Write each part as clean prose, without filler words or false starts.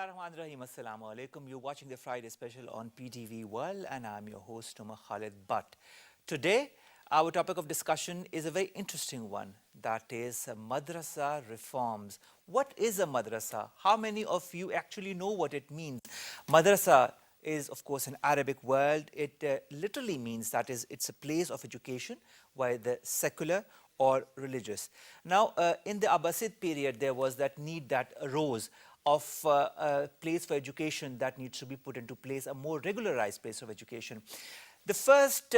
Bismillahirrahmanirrahim. Assalamu alaikum. You're watching the Friday special on PTV World, and I'm your host, Umar Khalid Butt. Today, our topic of discussion is a very interesting one. That is madrasa reforms. What is a madrasa? How many of you actually know what it means? Madrasa is, of course, an Arabic word. It literally means that is, it's a place of education, whether secular or religious. Now, in the Abbasid period, there was that need that arose of a place for education that needs to be put into place, a more regularized place of education. The first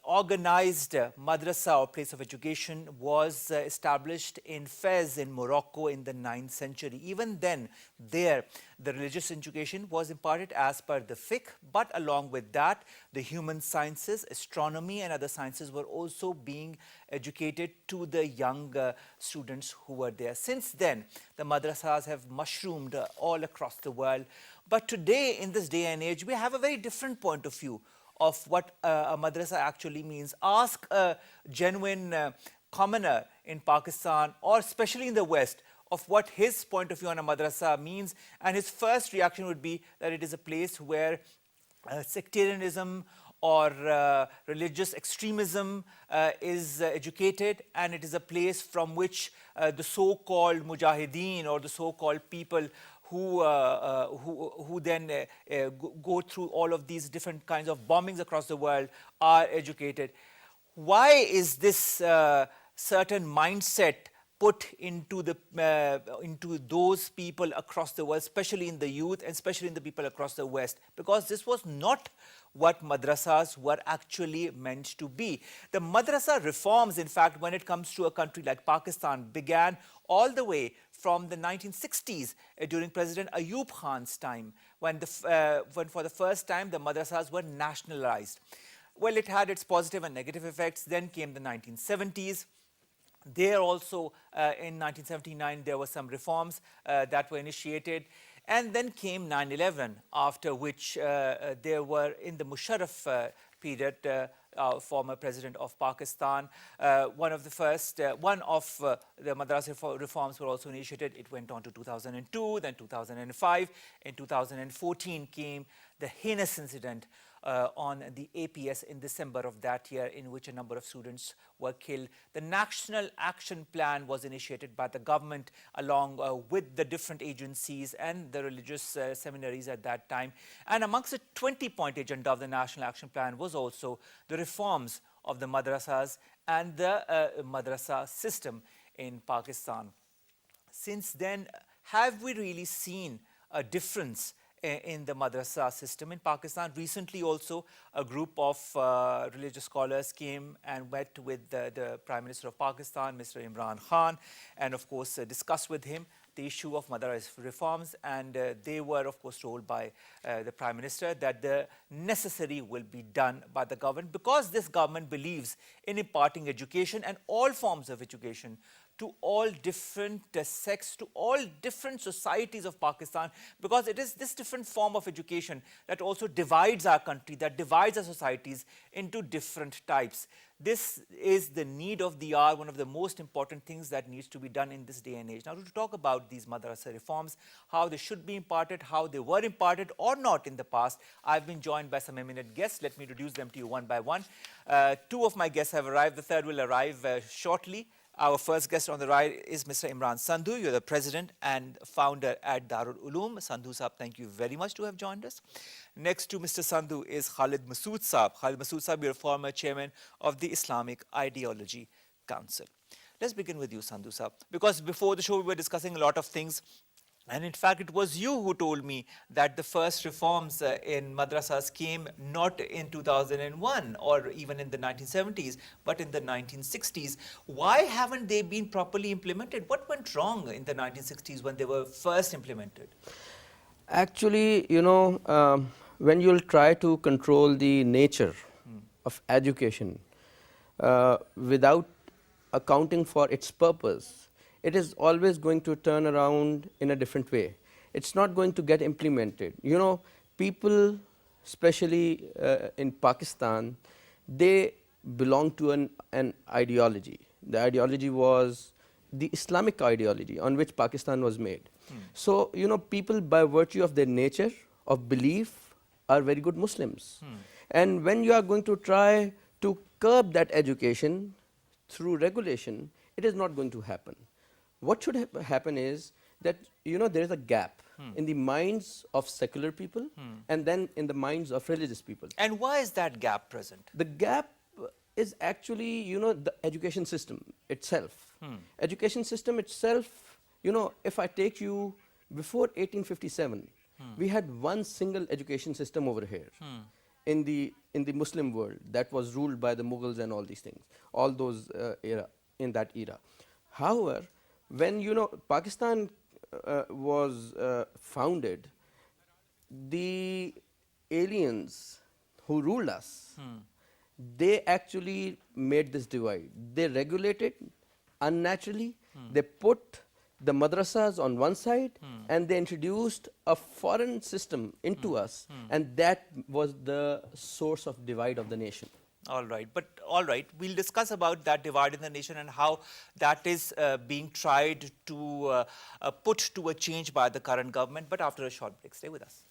organized madrasa or place of education was established in Fez in Morocco in the 9th century. Even then, there, the religious education was imparted as per the fiqh, but along with that, the human sciences, astronomy and other sciences were also being educated to the young students who were there. Since then, the madrasas have mushroomed all across the world. But today, in this day and age, we have a very different point of view of what a madrasa actually means. Ask a genuine commoner in Pakistan, or especially in the West, of what his point of view on a madrasa means, and his first reaction would be that it is a place where sectarianism or religious extremism is educated, and it is a place from which the so-called mujahideen or the so-called people who then go through all of these different kinds of bombings across the world are educated. Why is this certain mindset put into those people across the world, especially in the youth and especially in the people across the West? Because this was not what madrasas were actually meant to be. The madrasa reforms, in fact, when it comes to a country like Pakistan, began all the way from the 1960s during President Ayub Khan's time, when for the first time the madrasas were nationalized. Well, it had its positive and negative effects. Then came the 1970s. There also, in 1979, there were some reforms that were initiated. And then came 9/11, after which there were, in the Musharraf period, former president of Pakistan, one of the madrasa reforms were also initiated. It went on to 2002, then 2005. In 2014 came the heinous incident on the APS in December of that year, in which a number of students were killed. The National Action Plan was initiated by the government along with the different agencies and the religious seminaries at that time. And amongst the 20-point agenda of the National Action Plan was also the reforms of the madrasas and the madrasa system in Pakistan. Since then, have we really seen a difference in the madrasa system in Pakistan? Recently also, a group of religious scholars came and met with the Prime Minister of Pakistan, Mr. Imran Khan, and of course discussed with him the issue of madrasa reforms, and they were of course told by the Prime Minister that the necessary will be done by the government, because this government believes in imparting education and all forms of education to all different sects, to all different societies of Pakistan, because it is this different form of education that also divides our country, that divides our societies into different types. This is the need of the hour, one of the most important things that needs to be done in this day and age. Now, to talk about these madrasa reforms, how they should be imparted, how they were imparted or not in the past, I've been joined by some eminent guests. Let me introduce them to you one by one. Two of my guests have arrived. The third will arrive shortly. Our first guest on the right is Mr. Imran Sandhu. You're the president and founder at Darul Uloom. Sandhu Saab, thank you very much to have joined us. Next to Mr. Sandhu is Khalid Masood Saab. Khalid Masood Saab, you're a former chairman of the Islamic Ideology Council. Let's begin with you, Sandhu Saab, because before the show we were discussing a lot of things. And in fact, it was you who told me that the first reforms in madrasas came not in 2001 or even in the 1970s, but in the 1960s. Why haven't they been properly implemented? What went wrong in the 1960s when they were first implemented? Actually, when you'll try to control the nature of education without accounting for its purpose, it is always going to turn around in a different way. It's not going to get implemented. People, especially in Pakistan, they belong to an ideology. The ideology was the Islamic ideology on which Pakistan was made. So, you know, people by virtue of their nature, of belief, are very good Muslims. And when you are going to try to curb that education through regulation, it is not going to happen. What should happen is that, you know, there is a gap in the minds of secular people and then in the minds of religious people. And why is that gap present? The gap is actually, you know, the education system itself. Education system itself, you know, if I take you before 1857, we had one single education system over here in the Muslim world that was ruled by the Mughals and all these things, all those in that era. However, when, you know, Pakistan was founded, the aliens who ruled us, they actually made this divide. They regulated unnaturally. They put the madrasas on one side and they introduced a foreign system into us, and that was the source of divide of the nation. All right, we'll discuss about that divide in the nation and how that is being tried to put to a change by the current government, but after a short break. Stay with us.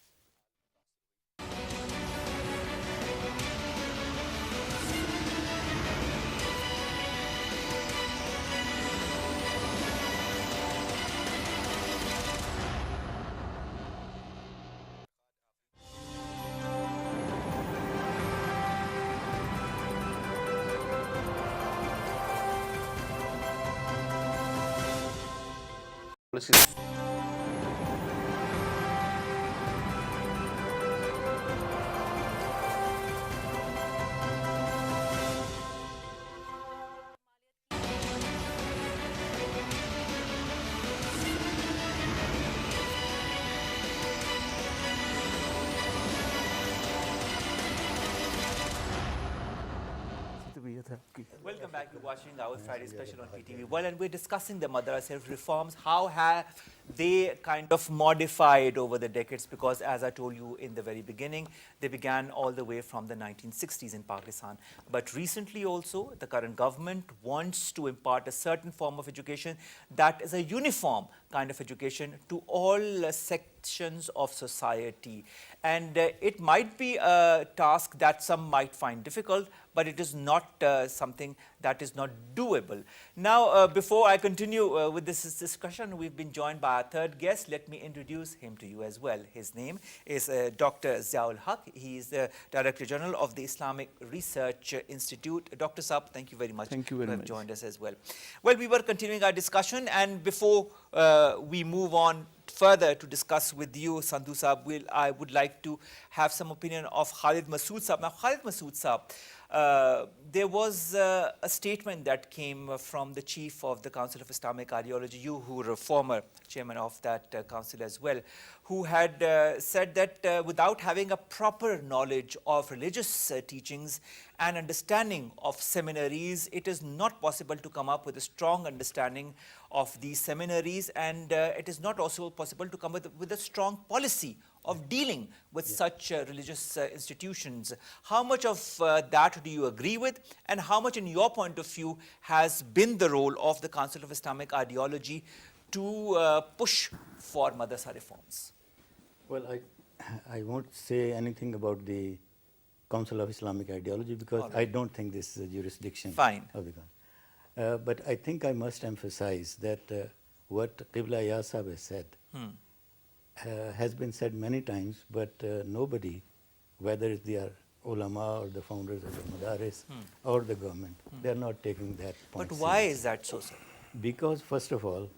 Welcome back to watching our Friday special on PTV. Well, and we're discussing the madrasa reforms. How have they kind of modified over the decades? Because as I told you in the very beginning, they began all the way from the 1960s in Pakistan. But recently also, the current government wants to impart a certain form of education that is a uniform kind of education to all sections of society. And it might be a task that some might find difficult, but it is not something that is not doable. Now, before I continue with this discussion, we've been joined by our third guest. Let me introduce him to you as well. His name is Dr. Ziaul Haq. He is the Director General of the Islamic Research Institute. Dr. Saab, thank you very much. Thank you very much. For joined us as well. Well, we were continuing our discussion, and before we move on further to discuss with you, Sandhu Saab, I would like to have some opinion of Khalid Masood Saab. Now, Khalid Masood Saab, there was a statement that came from the chief of the Council of Islamic Ideology, you who were a former chairman of that council as well, who had said that without having a proper knowledge of religious teachings and understanding of seminaries, it is not possible to come up with a strong understanding of these seminaries, and it is not also possible to come with a strong policy of dealing with such religious institutions. How much of that do you agree with, and how much in your point of view has been the role of the Council of Islamic Ideology to push for madrasa reforms? Well, I won't say anything about the Council of Islamic Ideology because I don't think this is a jurisdiction of the Council. But I think I must emphasize that what Qibla Ayaz Sahib has said has been said many times, but nobody, whether it's the ulama or the founders of the madaris or the government, they are not taking that point. But why is that so, sir? Because first of all,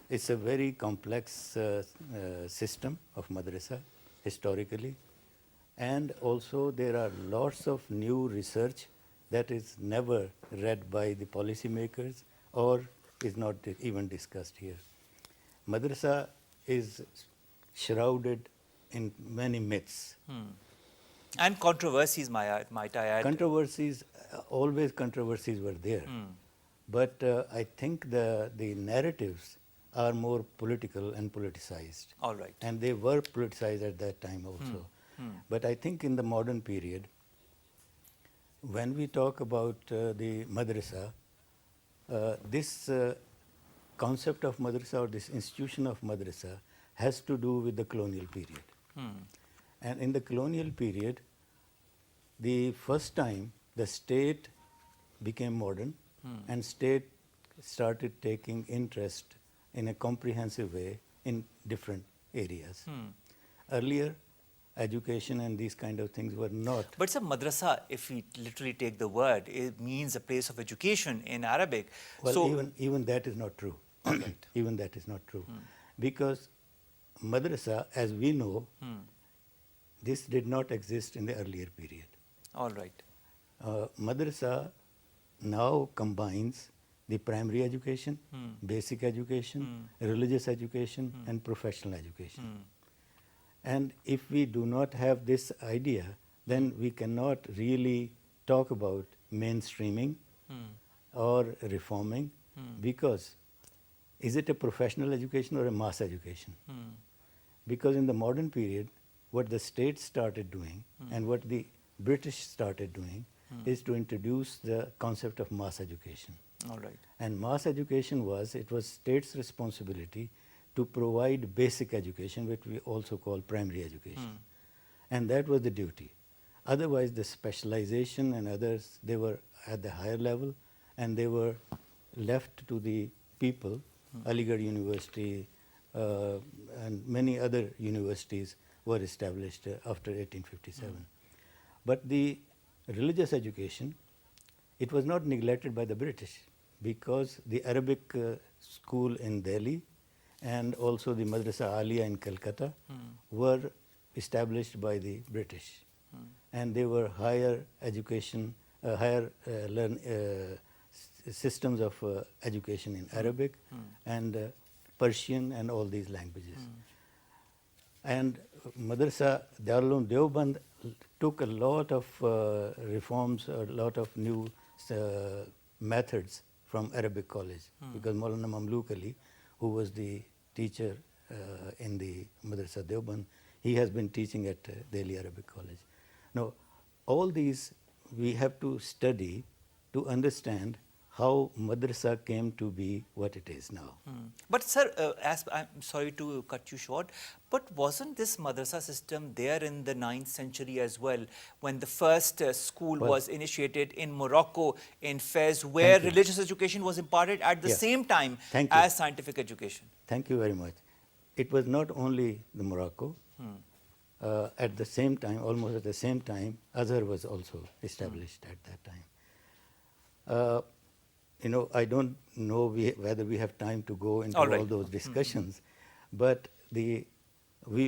it's a very complex system of madrasa historically, and also there are lots of new research that is never read by the policymakers or is not even discussed here. Madrasa is shrouded in many myths. And controversies, might I add. Controversies, always controversies were there. But I think the narratives are more political and politicized. All right. And they were politicized at that time also. But I think in the modern period, when we talk about the madrasa, this concept of madrasa or this institution of madrasa has to do with the colonial period. And in the colonial period, the first time the state became modern and state started taking interest in a comprehensive way in different areas. Earlier, education and these kind of things were not. But it's a madrasa, if we literally take the word, it means a place of education in Arabic. Well, So, even that is not true. Even that is not true. Because madrasa, as we know, this did not exist in the earlier period. all right. Madrasa now combines the primary education, basic education, religious education, and professional education. And if we do not have this idea, then we cannot really talk about mainstreaming or reforming, because is it a professional education or a mass education? Because in the modern period, what the state started doing and what the British started doing is to introduce the concept of mass education. All right. And mass education it was state's responsibility to provide basic education, which we also call primary education. And that was the duty. Otherwise, the specialization and others, they were at the higher level and they were left to the people. Aligarh University and many other universities were established after 1857. But the religious education, it was not neglected by the British, because the Arabic school in Delhi and also the Madrasa Aliya in Calcutta were established by the British. And they were higher education, systems of education in Arabic and Persian and all these languages. And Madrasa Darul Uloom Deoband took a lot of reforms, a lot of new methods from Arabic college, because Maulana Mamlook Ali, who was the teacher in the Madrasa Deoband, he has been teaching at Delhi Arabic College. Now, all these we have to study to understand how madrasa came to be what it is now. But sir, I'm sorry to cut you short, but wasn't this madrasa system there in the 9th century as well, when the first school was initiated in Morocco, in Fez, where religious education was imparted at the same time as scientific education? Thank you very much. It was not only the Morocco. At the same time, almost at the same time, Azhar was also established at that time. I don't know whether we have time to go into all those discussions, but we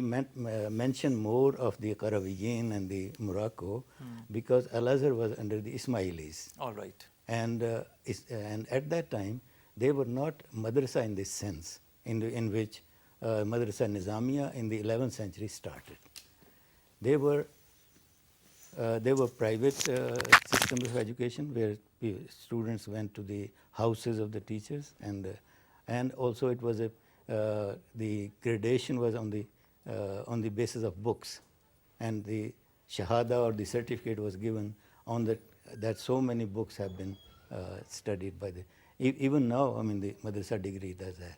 mention more of the Qarawiyyin and the Morocco because Al-Azhar was under the Ismailis. All right. And at that time, they were not madrasa in this sense, in which Madrasa Nizamiya in the 11th century started. They were private systems of education where students went to the houses of the teachers, and also it was the gradation was on the basis of books, and the shahada or the certificate was given on that so many books have been studied by even now. I mean, the madrasa degree does that.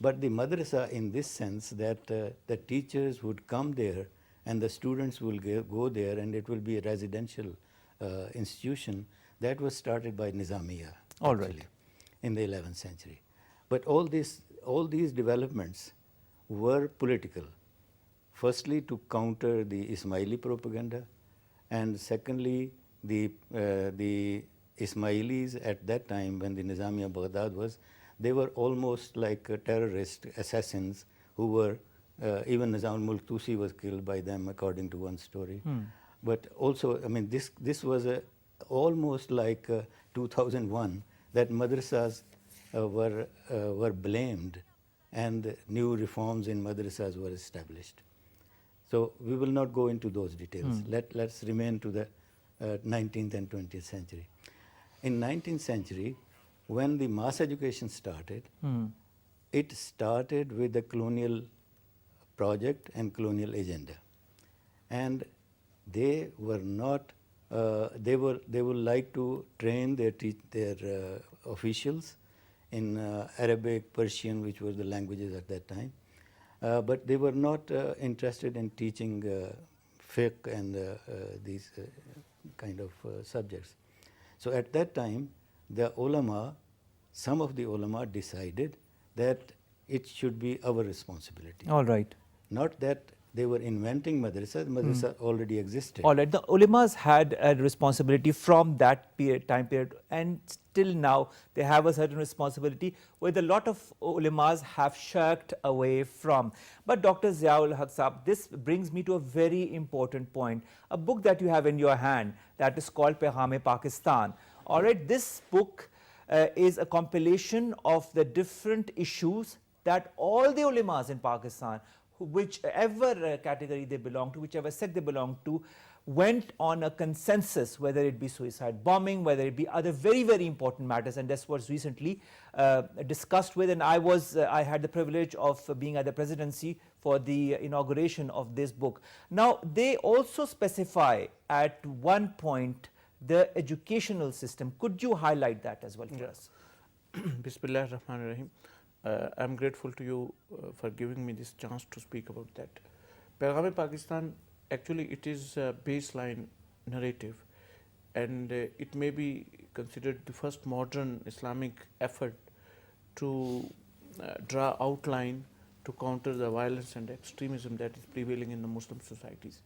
But the madrasa in this sense that the teachers would come there and the students will go there, and it will be a residential institution. That was started by Nizamiya in the 11th century. But all these developments were political. Firstly, to counter the Ismaili propaganda, and secondly, the Ismailis at that time, when the Nizamiya Baghdad was, they were almost like terrorist assassins who were, even Nizam al-Mulk Tusi was killed by them, according to one story. But also, I mean, this was almost like 2001, that madrasas were blamed and new reforms in madrasas were established. So we will not go into those details. Let's remain to the 19th and 20th century. In 19th century, when the mass education started, it started with the colonial project and colonial agenda, and they were not. They would like to train their officials in Arabic, Persian, which were the languages at that time. But they were not interested in teaching fiqh and these kind of subjects. So at that time, the ulama, some of the ulama decided that it should be our responsibility. All right. Not that they were inventing madrasa, madrasa already existed. All right. The ulamas had a responsibility from that time period, and still now they have a certain responsibility where a lot of ulamas have shirked away from. But Dr. Ziaul Haq Sahab, this brings me to a very important point. A book that you have in your hand that is called Paigham-e-Pakistan. All right. This book is a compilation of the different issues that all the ulamas in Pakistan, whichever category they belong to, whichever sect they belong to, went on a consensus, whether it be suicide bombing, whether it be other very, very important matters, and this was recently discussed with, and I had the privilege of being at the presidency for the inauguration of this book. Now, they also specify at one point the educational system. Could you highlight that as well for us? Bismillah ar-Rahman ar-Rahim. I'm grateful to you for giving me this chance to speak about that. Paigham-e-Pakistan, actually it is a baseline narrative, and it may be considered the first modern Islamic effort to draw outline to counter the violence and extremism that is prevailing in the Muslim societies.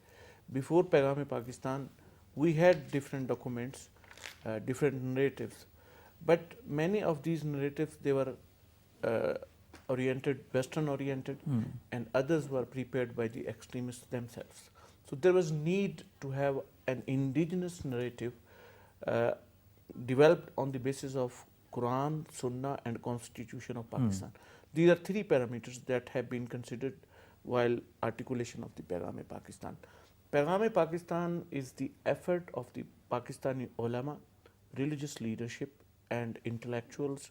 Before Paigham-e-Pakistan, we had different documents, different narratives, but many of these narratives, they were oriented, Western oriented, and others were prepared by the extremists themselves. So there was need to have an indigenous narrative developed on the basis of Quran, Sunnah and Constitution of Pakistan. These are three parameters that have been considered while articulation of the Paigham-e-Pakistan. Paigham-e-Pakistan is the effort of the Pakistani ulama, religious leadership and intellectuals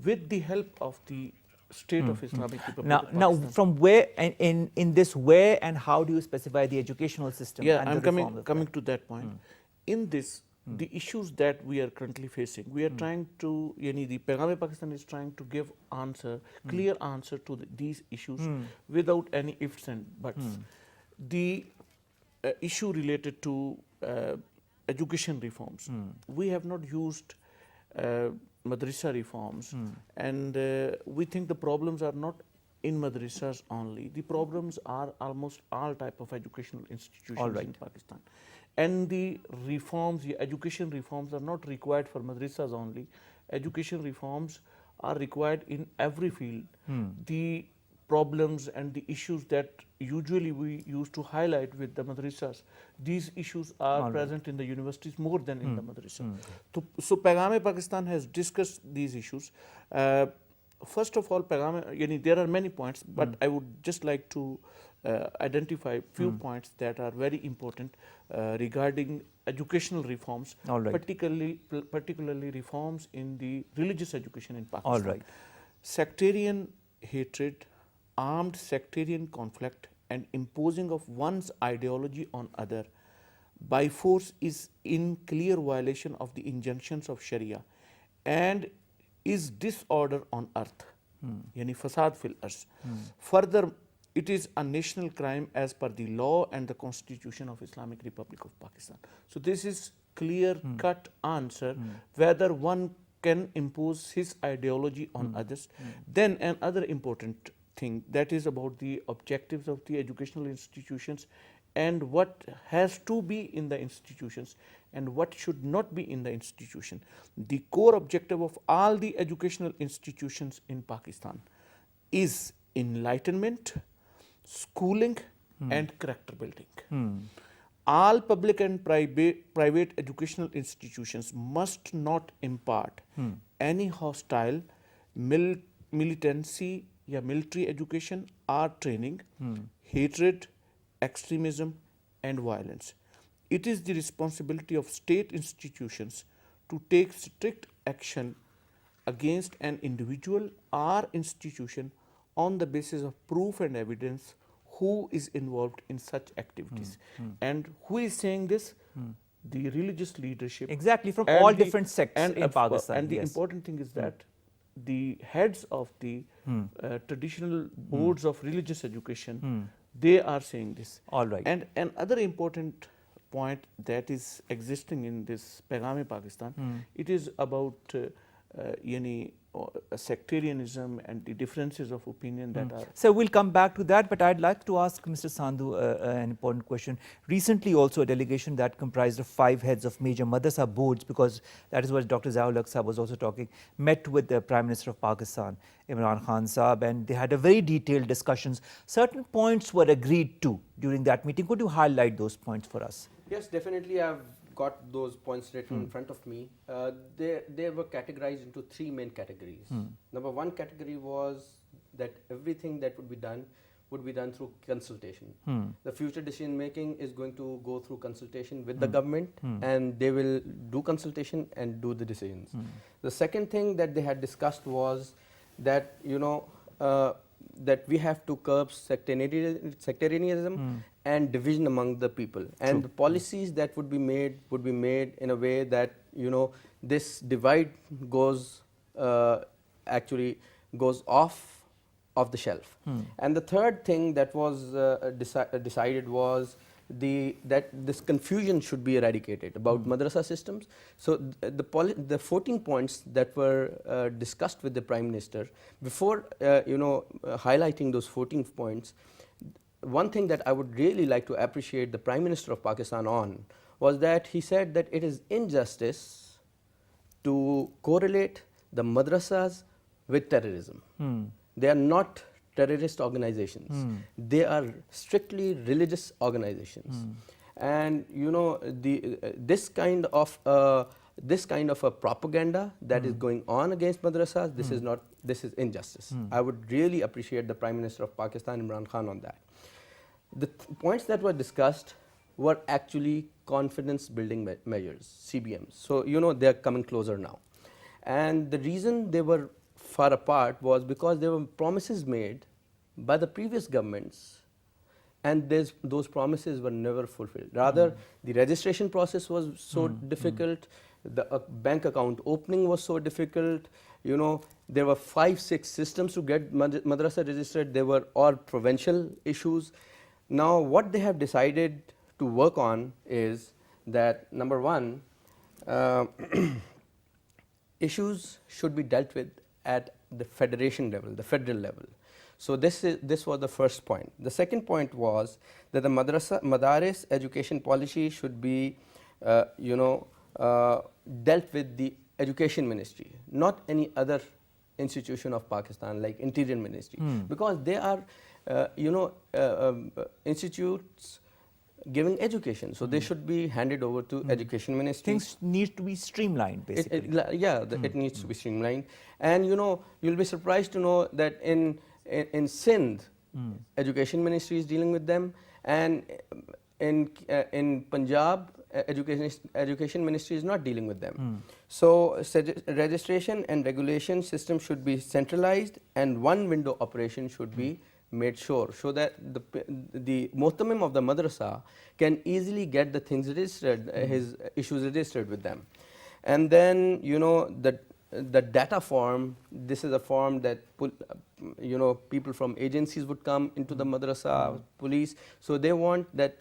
with the help of the State of Islamic Republic of Pakistan. Now, from where, in this, where and how do you specify the educational system? Yeah, and I'm the coming to that point. In this, the issues that we are currently facing, we are trying to, the Paigham-e-Pakistan is trying to give answer, clear answer to these issues without any ifs and buts. The issue related to education reforms, we have not used madrasa reforms, and we think the problems are not in madrasas only. The problems are almost all type of educational institutions in Pakistan. And the reforms, the education reforms are not required for madrasas only. Education reforms are required in every field. The problems and the issues that usually we used to highlight with the madrasas, these issues are present in the universities more than in the madrasa. So Paigham-e-Pakistan has discussed these issues. First of all, there are many points, but I would just like to identify few points that are very important regarding educational reforms, particularly reforms in the religious education in Pakistan. Sectarian hatred, armed sectarian conflict and imposing of one's ideology on other by force is in clear violation of the injunctions of Sharia and is disorder on earth, yani fasad fil ars. Further, it is a national crime as per the law and the Constitution of Islamic Republic of Pakistan. So this is clear cut answer whether one can impose his ideology on others. Then another important thing, that is about the objectives of the educational institutions and what has to be in the institutions and what should not be in the institution. The core objective of all the educational institutions in Pakistan is enlightenment, schooling and character building. All public and private educational institutions must not impart any hostile militancy, military education or training, hatred, extremism and violence. It is the responsibility of state institutions to take strict action against an individual or institution on the basis of proof and evidence who is involved in such activities. And who is saying this? The religious leadership. Exactly, from all different sects in Pakistan. And the important thing is that the heads of the traditional boards of religious education, they are saying this. All right. And another important point that is existing in this Paigam-e-Pakistan, it is about sectarianism and the differences of opinion that are. So we'll come back to that, but I'd like to ask Mr. Sandhu an important question. Recently also a delegation that comprised of 5 heads of major madrasa boards, because that is what Dr. Ziaul Haq Sahab was also talking, met with the Prime Minister of Pakistan, Imran Khan Sahab, and they had a very detailed discussions. Certain points were agreed to during that meeting. Could you highlight those points for us? Yes, definitely. I've got those points written in front of me. They were categorized into 3 main categories. Number 1 category was that everything that would be done through consultation. The future decision making is going to go through consultation with the government, and they will do consultation and do the decisions. The second thing that they had discussed was that that we have to curb sectarianism and division among the people, and the policies that would be made in a way that this divide goes off the shelf. And the third thing that was decided was that this confusion should be eradicated about madrasa systems. So the 14 points that were discussed with the Prime Minister, before highlighting those 14 points, one thing that I would really like to appreciate the Prime Minister of Pakistan on was that he said that it is injustice to correlate the madrasas with terrorism. They are not terrorist organizations. They are strictly religious organizations. And this kind of a propaganda that is going on against madrasas, this is injustice. I would really appreciate the Prime Minister of Pakistan, Imran Khan, on that. The points that were discussed were actually confidence building measures, CBMs. So they are coming closer now. And the reason they were far apart was because there were promises made by the previous governments, and those promises were never fulfilled. Rather, the registration process was so difficult, the bank account opening was so difficult, there were 5-6 systems to get madrasa registered. They were all provincial issues. Now what they have decided to work on is that, number 1, issues should be dealt with at the federation level, the federal level. So this was the first point. The second point was that the madaris education policy should be dealt with the education ministry, not any other institution of Pakistan like Interior Ministry, because they are institutes giving education, so they should be handed over to Education Ministry. Things need to be streamlined, basically. It needs to be streamlined. And you'll be surprised to know that in Sindh, Education Ministry is dealing with them, and in Punjab, Education Ministry is not dealing with them. So registration and regulation system should be centralized, and one window operation should be made sure, so that the muhtamim of the madrasa can easily get the things registered, his issues registered with them. And then the data form, this is a form that people from agencies would come into the madrasa, police, so they want that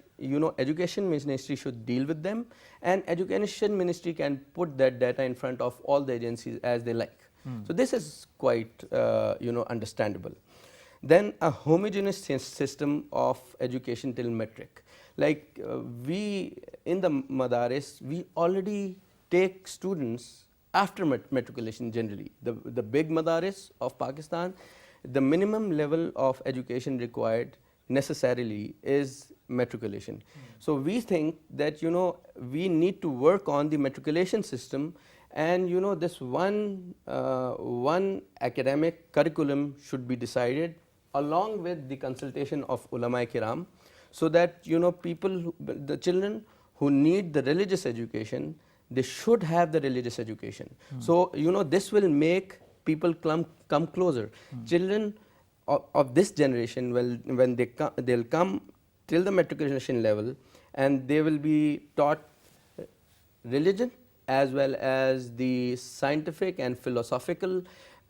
Education Ministry should deal with them, and Education Ministry can put that data in front of all the agencies as they like. So this is quite understandable. Then a homogeneous system of education till metric. Like we in the madaris, we already take students after matriculation generally. The big madaris of Pakistan, the minimum level of education required necessarily is matriculation. So we think that we need to work on the matriculation system, and this one academic curriculum should be decided along with the consultation of ulama kiram, so that the children who need the religious education, they should have the religious education. So this will make people come closer. Children of this generation, when they'll come till the matriculation level, and they will be taught religion as well as the scientific and philosophical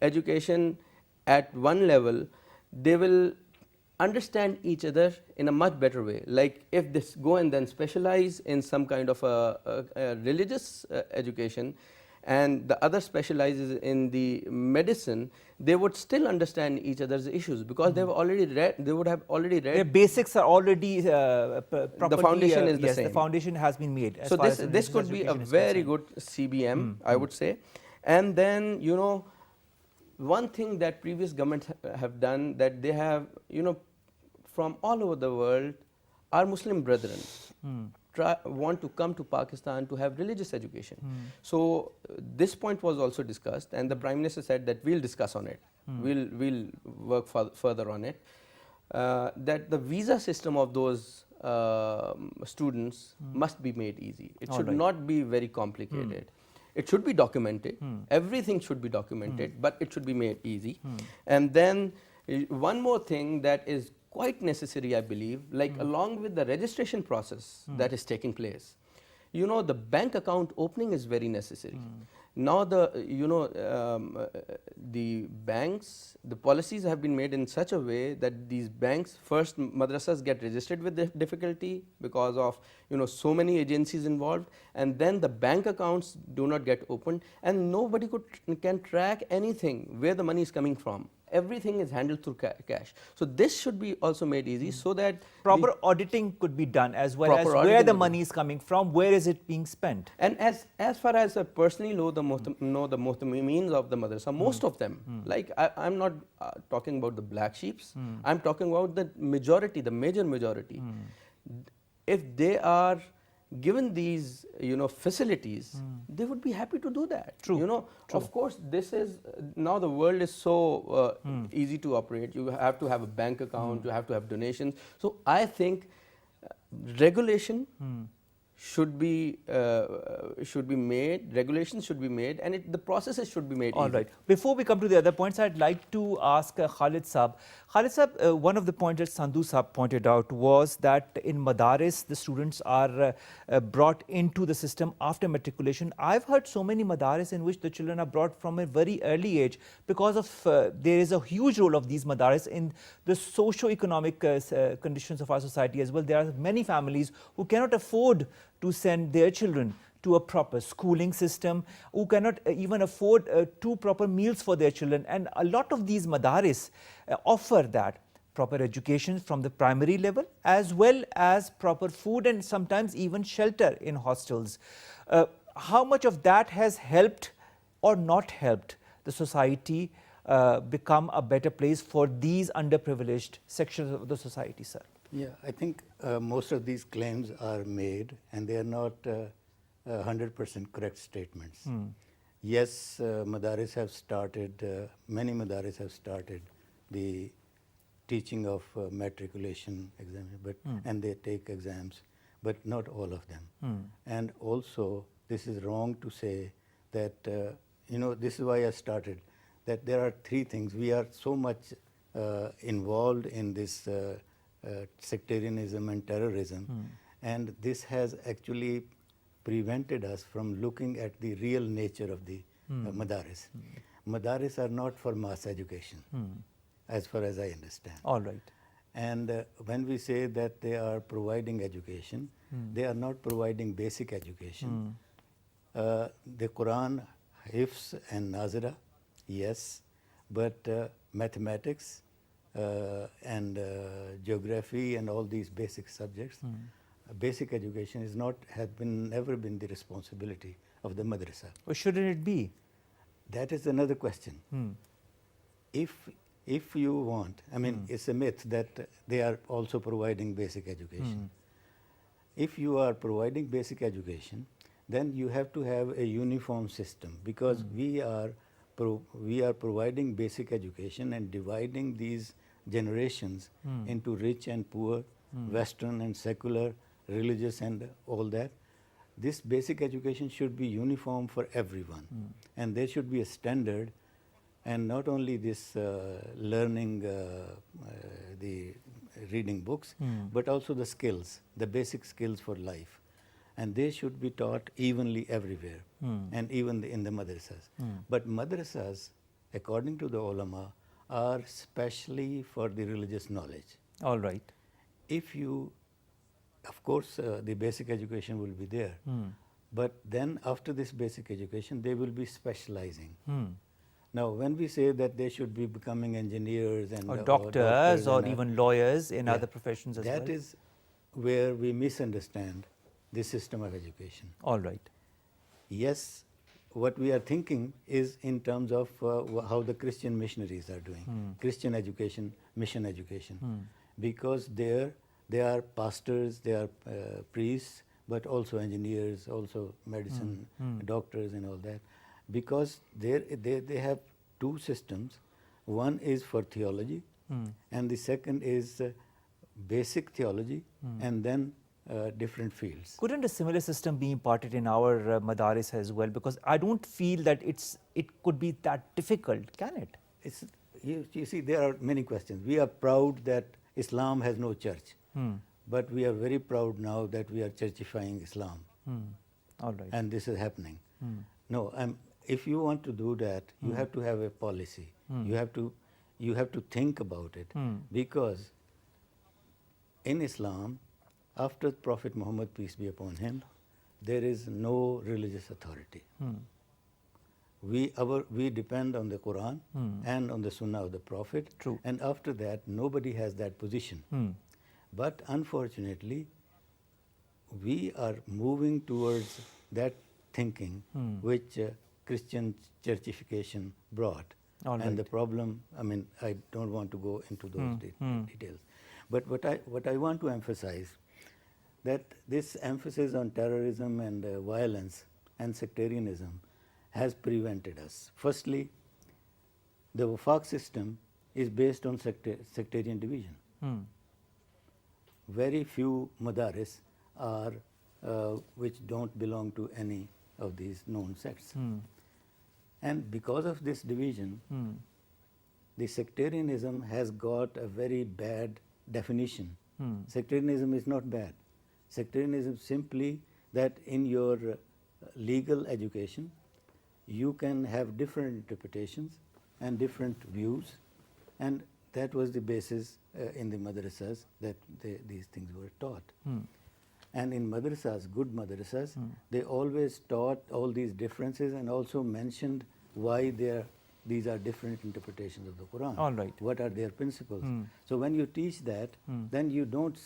education at one level, they will understand each other in a much better way. Like if they go and then specialize in some kind of a religious education, and the other specializes in the medicine, they would still understand each other's issues because they would have already read. Their basics are already properly, the foundation is the yes, same. the foundation has been made. As So far as this could be a very good CBM, I would say. And then, you know, one thing that previous governments have done, that they have, you know, from all over the world, our Muslim brethren want to come to Pakistan to have religious education. So this point was also discussed, and the Prime Minister said that we'll discuss on it. We'll work further on it. That the visa system of those students must be made easy. It should not be very complicated. It should be documented. Everything should be documented, but it should be made easy. And then one more thing that is quite necessary, I believe, like along with the registration process that is taking place, you know, the bank account opening is very necessary. Now the, you know, the banks, the policies have been made in such a way that these banks, first madrasas get registered with difficulty because of, you know, so many agencies involved, and then the bank accounts do not get opened, and nobody can track anything where the money is coming from. Everything is handled through cash. So this should be also made easy so that proper auditing could be done, as well as where the money is coming from, where is it being spent. And as far as I personally know the muhtamimeen of the madrasa, most of them, like I'm not talking about the black sheeps, I'm talking about the majority, the major majority. If they are given these, you know, facilities, they would be happy to do that. True. You know, of course, this is now the world is so easy to operate. You have to have a bank account, you have to have donations. So I think regulation should be made. Regulations should be made, and the processes should be made. All easy. right. Before we come to the other points, I'd like to ask Khalid Saab. Khalid Saab, one of the points that Sandhu Saab pointed out was that in Madaris, the students are brought into the system after matriculation. I've heard so many Madaris in which the children are brought from a very early age because of there is a huge role of these Madaris in the socio-economic conditions of our society as well. There are many families who cannot afford to send their children to a proper schooling system, who cannot even afford 2 proper meals for their children. And a lot of these madaris offer that proper education from the primary level, as well as proper food and sometimes even shelter in hostels. How much of that has helped or not helped the society become a better place for these underprivileged sections of the society, sir? Yeah, I think most of these claims are made, and they are not 100% correct statements. Yes, madaris have started, many madaris have started the teaching of matriculation exams, and they take exams, but not all of them. And also, this is wrong to say that, you know, this is why I started, that there are 3 things. We are so much involved in this sectarianism and terrorism, and this has actually prevented us from looking at the real nature of the madaris. Madaris are not for mass education, as far as I understand. All right. And when we say that they are providing education, they are not providing basic education. The Quran, Hifz and Nazira, yes, but mathematics and geography and all these basic subjects, basic education is not, never been the responsibility of the madrasa. Or shouldn't it be? That is another question. If you want, I mean, it's a myth that they are also providing basic education. If you are providing basic education, then you have to have a uniform system, because we are providing basic education and dividing these generations into rich and poor, Western and secular, religious and all that. This basic education should be uniform for everyone, and there should be a standard, and not only this learning the reading books, but also the skills, the basic skills for life, and they should be taught evenly everywhere, and even in the madrasas. But madrasas according to the ulama, are specially for the religious knowledge. All right. If you, of course, the basic education will be there, but then after this basic education, they will be specializing. Now, when we say that they should be becoming engineers and Or doctors or and, even lawyers in yeah, other professions as well. that is where we misunderstand the system of education. All right. Yes, what we are thinking is in terms of how the Christian missionaries are doing, Christian education, mission education, because there they are pastors, they are priests, but also engineers, also medicine, doctors and all that, because they have two systems. One is for theology, and the second is basic theology, and then different fields. Couldn't a similar system be imparted in our madaris as well? Because I don't feel that it could be that difficult, can it? It's, you see, there are many questions. We are proud that Islam has no church, but we are very proud now that we are churchifying Islam. All right. And this is happening. No, if you want to do that, you have to have a policy. You have to think about it, because in Islam, after Prophet Muhammad, peace be upon him, there is no religious authority. We depend on the Quran and on the Sunnah of the Prophet. True. And after that, nobody has that position. But unfortunately, we are moving towards that thinking which Christian churchification brought. All and right. the problem, I mean, I don't want to go into those details. But what I want to emphasize, that this emphasis on terrorism and violence and sectarianism has prevented us. Firstly, the Wafaq system is based on sectarian division. Very few madaris are which don't belong to any of these known sects. And because of this division, the sectarianism has got a very bad definition. Sectarianism is not bad. Sectarianism is simply that in your legal education, you can have different interpretations and different views, and that was the basis in the madrasas that these things were taught. And in madrasas, good madrasas, they always taught all these differences and also mentioned why these are different interpretations of the Quran. All right. What are their principles? So when you teach that, then you don't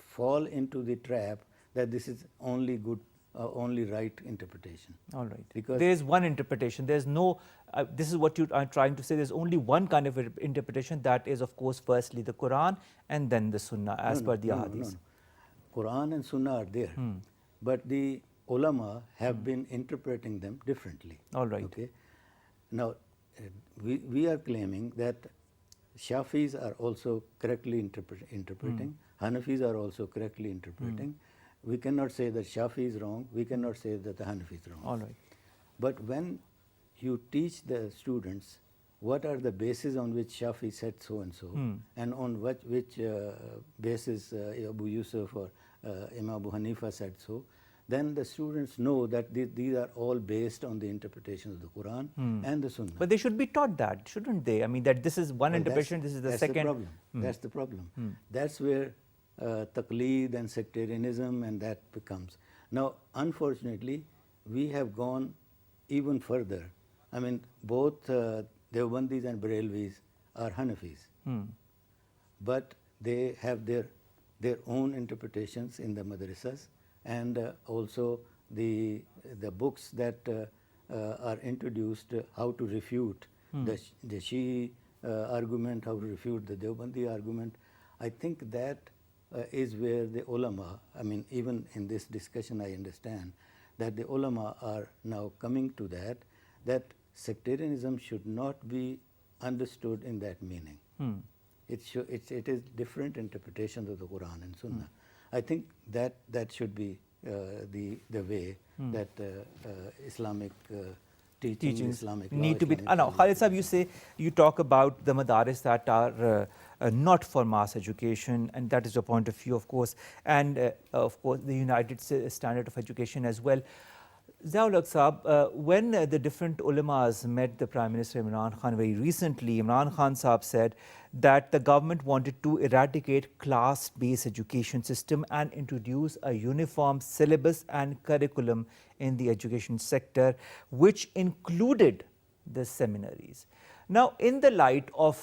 fall into the trap that this is only good, only right interpretation. All right. Because there is one interpretation. There's no. This is what you are trying to say. There's only one kind of interpretation. That is, of course, firstly the Quran and then the Sunnah, as per the Ahadith. No. Quran and Sunnah are there, but the ulama have been interpreting them differently. All right. Okay. Now, we are claiming that Shafis are also correctly interpreting. Hanafis are also correctly interpreting. We cannot say that Shafi is wrong. We cannot say that the Hanafi is wrong. All right. But when you teach the students what are the bases on which Shafi said so and so, and on which basis Abu Yusuf or Imam Abu Hanifa said so, then the students know that these are all based on the interpretation of the Quran and the Sunnah. But they should be taught that, shouldn't they? I mean, that this is one interpretation, this is the second. That's the problem. That's the problem. That's where taqleed and sectarianism and that becomes. Now, unfortunately, we have gone even further. I mean, both Deobandis and Barelvis are Hanafis, but they have their own interpretations in the madrasas, and also the books that are introduced, how to refute the Shi'i argument, how to refute the Deobandi argument. I think that is where the ulama, I mean, even in this discussion I understand that the ulama are now coming to that sectarianism should not be understood in that meaning. It is different interpretations of the Quran and Sunnah. I think that should be the way that Islamic teachings Islamic need to be. Islamic Now, Khalid Sahib, you talk about the madaris that are not for mass education, and that is your point of view, of course, and of course the United Standard of Education as well. Ziaul Haq Saab, when the different ulamas met the Prime Minister Imran Khan very recently, Imran Khan Saab said that the government wanted to eradicate class-based education system and introduce a uniform syllabus and curriculum in the education sector, which included the seminaries. Now, in the light of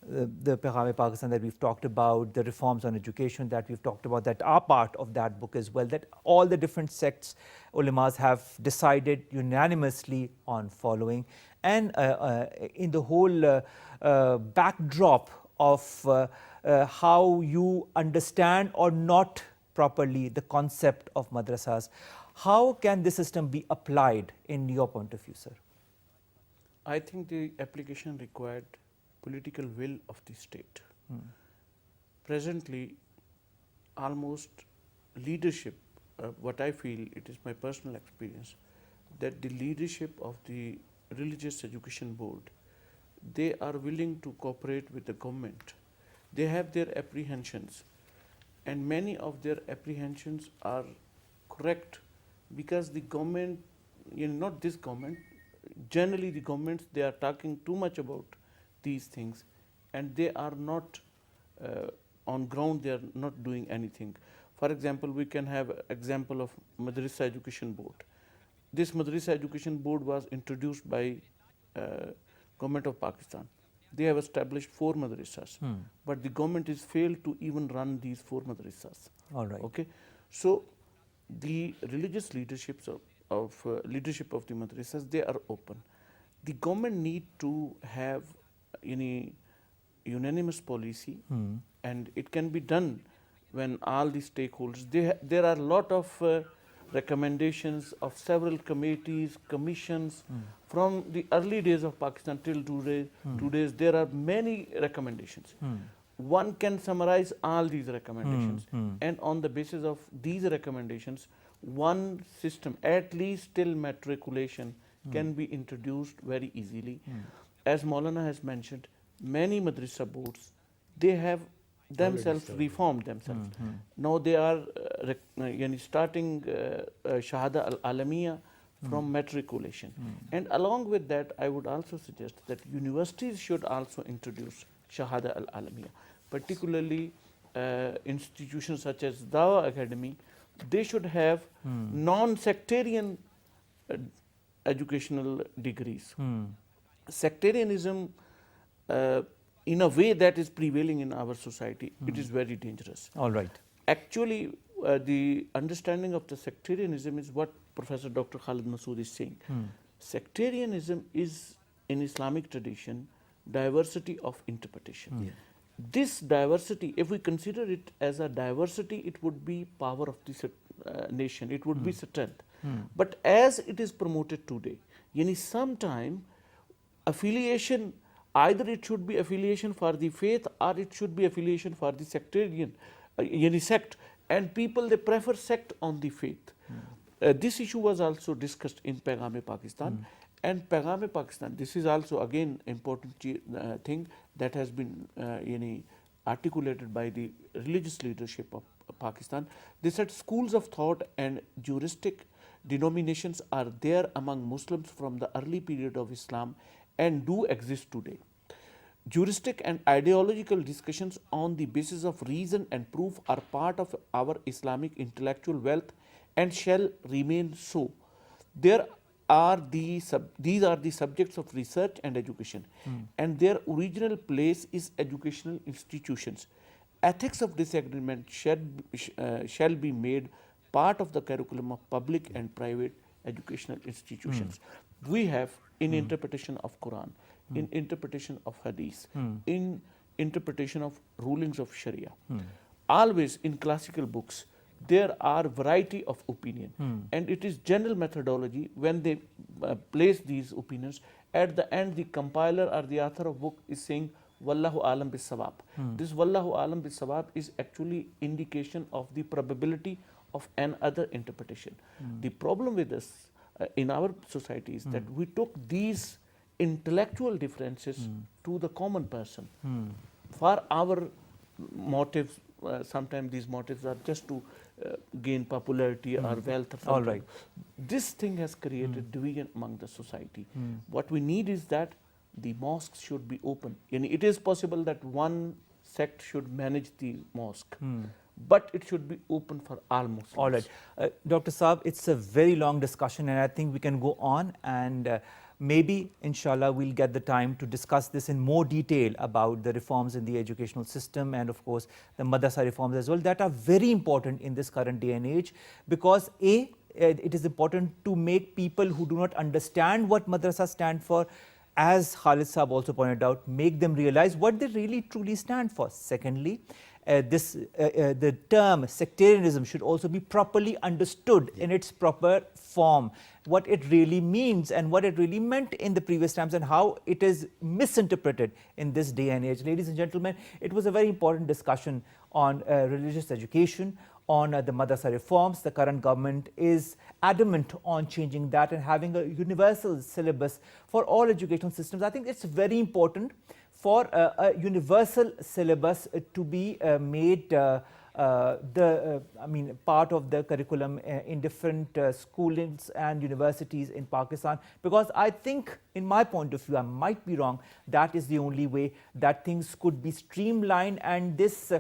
the Paigam-e-Pakistan that we've talked about, the reforms on education that we've talked about, that are part of that book as well, that all the different sects, ulamas have decided unanimously on following. And in the whole backdrop of how you understand or not properly the concept of madrasas, how can this system be applied in your point of view, sir? I think the application required political will of the state. Presently, almost leadership, what I feel, it is my personal experience, that the leadership of the Religious Education Board, they are willing to cooperate with the government. They have their apprehensions, and many of their apprehensions are correct, because the government, not this government, generally the governments, they are talking too much about these things, and they are not on ground, they are not doing anything. For example, we can have example of Madrasa Education Board. This Madrasa Education Board was introduced by Government of Pakistan. They have established 4 madrasas, but the government has failed to even run these 4 madrasas. All right. Okay, so the religious leaderships of leadership of the madrasas, they are open. The government need to have any unanimous policy, and it can be done when all the stakeholders, there are a lot of recommendations of several committees, commissions, from the early days of Pakistan till today's, there are many recommendations. One can summarize all these recommendations, and on the basis of these recommendations, one system, at least till matriculation, can be introduced very easily. As Maulana has mentioned, many madrasa boards, they have themselves reformed themselves. Now they are starting Shahada al-Alamiya from matriculation. And along with that, I would also suggest that universities should also introduce Shahada al-Alamiya, particularly institutions such as Dawa Academy. They should have non-sectarian educational degrees. Sectarianism, in a way that is prevailing in our society, it is very dangerous. All right. Actually, the understanding of the sectarianism is what Professor Dr. Khalid Masood is saying. Sectarianism is, in Islamic tradition, diversity of interpretation. This diversity, if we consider it as a diversity, it would be power of the nation, it would be strength. But as it is promoted today, sometime affiliation, either it should be affiliation for the faith or it should be affiliation for the sectarian, sect, and people, they prefer sect on the faith. This issue was also discussed in Paigam-e-Pakistan, and Paigam-e-Pakistan, this is also again important thing that has been articulated by the religious leadership of Pakistan. They said schools of thought and juristic denominations are there among Muslims from the early period of Islam and do exist today. Juristic and ideological discussions on the basis of reason and proof are part of our Islamic intellectual wealth and shall remain so. These are the subjects of research and education, and their original place is educational institutions. Ethics of disagreement shall be made part of the curriculum of public and private educational institutions. We have in interpretation of Quran, in interpretation of Hadith, in interpretation of rulings of Sharia. Always in classical books, there are variety of opinion, and it is general methodology when they place these opinions. At the end, the compiler or the author of book is saying, Wallahu alam bis sawab. This Wallahu alam bis sawab is actually indication of the probability of another interpretation. The problem with us in our society is that we took these intellectual differences to the common person for our motives. Sometimes these motives are just to gain popularity or wealth or something. All right. This thing has created division among the society. What we need is that the mosques should be open. And it is possible that one sect should manage the mosque, but it should be open for all Muslims. All right. Dr. Saab, it's a very long discussion and I think we can go on and maybe, inshallah, we'll get the time to discuss this in more detail about the reforms in the educational system and of course the madrasa reforms as well that are very important in this current day and age because it is important to make people who do not understand what madrasa stand for, as Khalid Saab also pointed out, make them realize what they really truly stand for. Secondly, the term sectarianism should also be properly understood in its proper form, what it really means and what it really meant in the previous times and how it is misinterpreted in this day and age. Ladies and gentlemen, it was a very important discussion on religious education, on the madrasa reforms. The current government is adamant on changing that and having a universal syllabus for all educational systems. I think it's very important for a universal syllabus to be made part of the curriculum in different schools and universities in Pakistan, because I think, in my point of view, I might be wrong, that is the only way that things could be streamlined. And this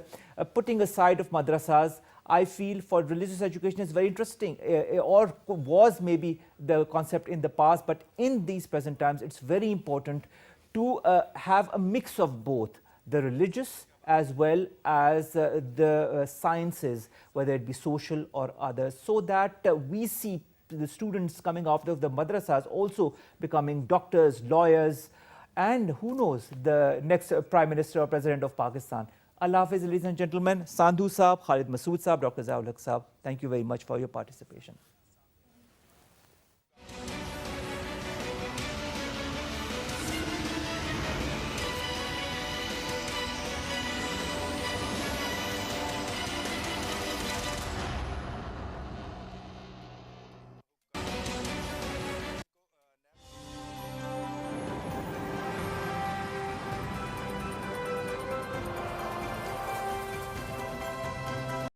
putting aside of madrasas, I feel for religious education is very interesting, or was maybe the concept in the past, but in these present times it's very important to have a mix of both the religious as well as the sciences, whether it be social or others, so that we see the students coming out of the madrasas also becoming doctors, lawyers, and who knows, the next Prime Minister or President of Pakistan. Allah Hafiz, ladies and gentlemen. Sandhu Saab, Khalid Masood Saab, Dr. Ziaul Haq Saab, thank you very much for your participation.